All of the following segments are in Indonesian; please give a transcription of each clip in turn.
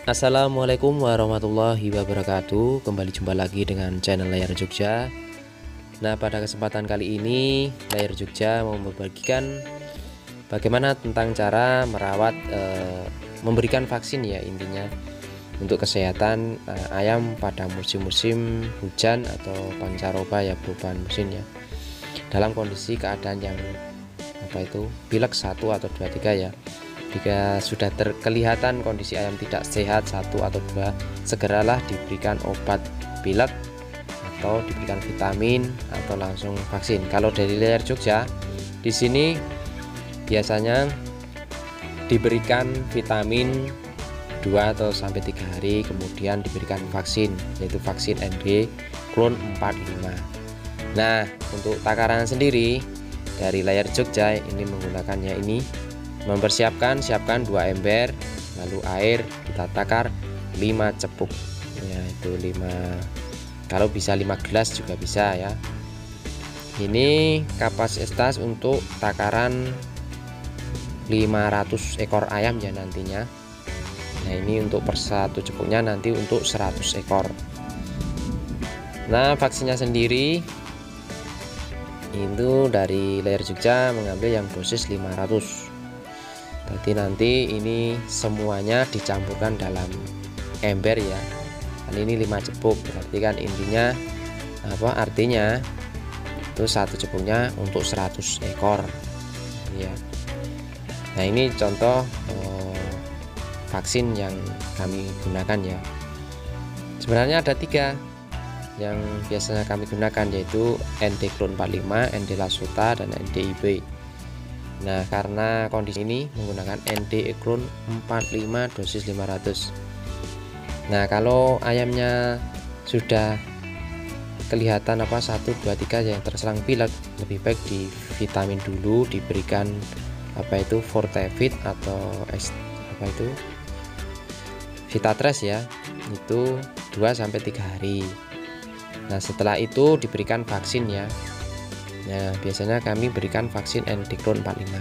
Assalamualaikum warahmatullahi wabarakatuh. Kembali jumpa lagi dengan channel Layar Jogja. Nah, pada kesempatan kali ini Layar Jogja mau membagikan bagaimana tentang cara merawat memberikan vaksin ya, intinya untuk kesehatan ayam pada musim-musim hujan atau pancaroba ya, perubahan musim ya, dalam kondisi keadaan yang pilek 1 atau 2 3 ya. Jika sudah kelihatan kondisi ayam tidak sehat 1 atau 2, segeralah diberikan obat pilek atau diberikan vitamin atau langsung vaksin. Kalau dari Layar Jogja di sini biasanya diberikan vitamin 2 atau sampai 3 hari, kemudian diberikan vaksin, yaitu vaksin ND klon 45. Nah, untuk takaran sendiri dari Layar Jogja ini menggunakannya ini siapkan 2 ember, lalu air kita takar 5 cepuk ya, itu 5, kalau bisa 5 gelas juga bisa ya. Ini kapasitas untuk takaran 500 ekor ayam ya nantinya. Nah, ini untuk per 1 cepuknya nanti untuk 100 ekor. Nah, vaksinnya sendiri itu dari Layar Jogja mengambil yang dosis 500. Jadi nanti ini semuanya dicampurkan dalam ember ya. Dan ini 5 cepuk, berarti kan intinya artinya itu 1 cepuknya untuk 100 ekor ya. Nah, ini contoh vaksin yang kami gunakan ya. Sebenarnya ada 3 yang biasanya kami gunakan, yaitu ND klon 45, ND Lasota, dan NDIB. Nah, karena kondisi ini menggunakan ND klon 45 dosis 500. Nah, kalau ayamnya sudah kelihatan 1 2 3 yang terserang pilek, lebih baik di vitamin dulu, diberikan Fortevit atau Vitatres ya, itu 2 sampai 3 hari. Nah, setelah itu diberikan vaksin ya. Nah, biasanya kami berikan vaksin ND klon 45.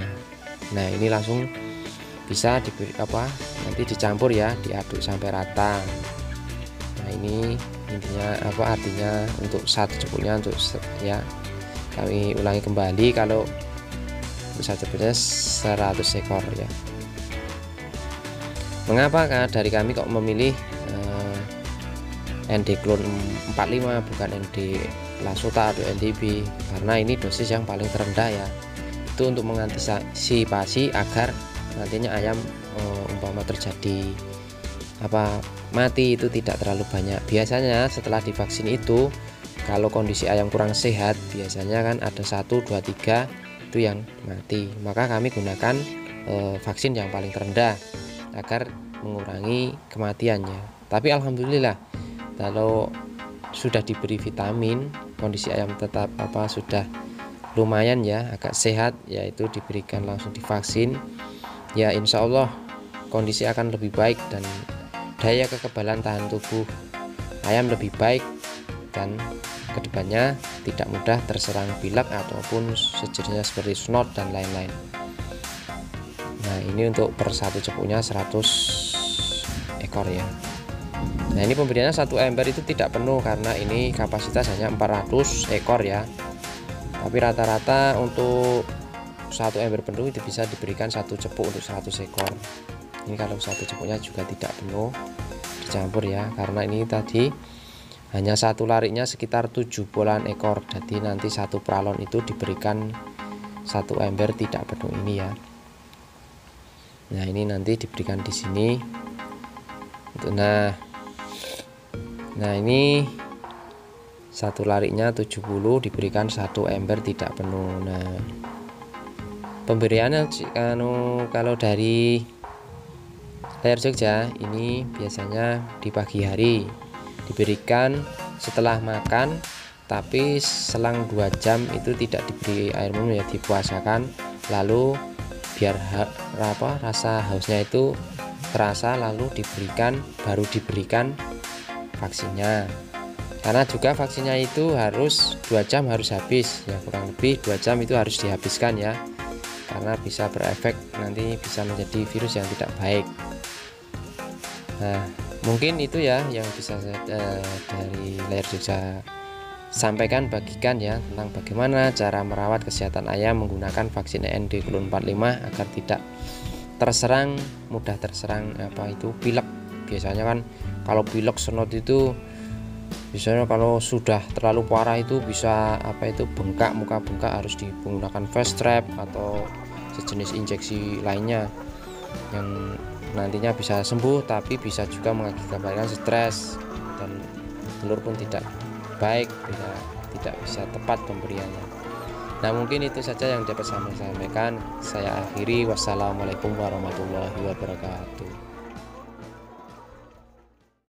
Nah, ini langsung bisa diberi nanti dicampur ya, diaduk sampai rata. Nah, ini intinya artinya untuk 1 cepuknya untuk ya. Kami ulangi kembali, kalau untuk 1 cepuknya 100 ekor ya. Mengapa dari kami kok memilih ND klon 45 bukan ND Lasota atau NDB? Karena ini dosis yang paling terendah ya. Itu untuk mengantisipasi agar nantinya ayam umpama terjadi mati itu tidak terlalu banyak. Biasanya setelah divaksin itu, kalau kondisi ayam kurang sehat, biasanya kan ada 1 2 3 itu yang mati. Maka kami gunakan vaksin yang paling terendah agar mengurangi kematiannya. Tapi alhamdulillah, kalau sudah diberi vitamin, kondisi ayam tetap sudah lumayan ya, agak sehat, yaitu diberikan langsung divaksin ya, insya Allah kondisi akan lebih baik dan daya kekebalan tahan tubuh ayam lebih baik, dan kedepannya tidak mudah terserang pilek ataupun sejenisnya seperti snot dan lain-lain. Nah, ini untuk per 1 cepuknya 100 ekor ya. Nah, ini pemberiannya 1 ember itu tidak penuh karena ini kapasitas hanya 400 ekor ya. Tapi rata-rata untuk 1 ember penuh itu bisa diberikan 1 cepuk untuk 100 ekor. Ini kalau 1 cepuknya juga tidak penuh, dicampur ya, karena ini tadi hanya 1 lariknya sekitar 7 bulan ekor. Jadi nanti 1 pralon itu diberikan 1 ember tidak penuh ini ya. Nah, ini nanti diberikan di sini. Nah, ini 1 lariknya 70 diberikan 1 ember tidak penuh. Nah, pemberiannya kalau dari Layar Jogja ini biasanya di pagi hari diberikan setelah makan, tapi selang 2 jam itu tidak diberi air minum ya, dipuasakan, lalu biar rasa hausnya itu terasa, lalu baru diberikan vaksinnya. Karena juga vaksinnya itu harus 2 jam harus habis ya, kurang lebih 2 jam itu harus dihabiskan ya, karena bisa berefek, nanti bisa menjadi virus yang tidak baik. Nah, mungkin itu ya yang bisa dari Layar Jogja sampaikan, bagikan ya, tentang bagaimana cara merawat kesehatan ayam menggunakan vaksin END Klon 45 agar tidak mudah terserang pilek. Biasanya kan kalau pilek senot itu biasanya kalau sudah terlalu parah itu bisa bengkak, muka bengkak, harus digunakan fast trap atau sejenis injeksi lainnya yang nantinya bisa sembuh, tapi bisa juga mengakibatkan stres dan telur pun tidak baik, tidak bisa tepat pemberiannya. Nah, mungkin itu saja yang dapat saya sampaikan. Saya akhiri, wassalamualaikum warahmatullahi wabarakatuh.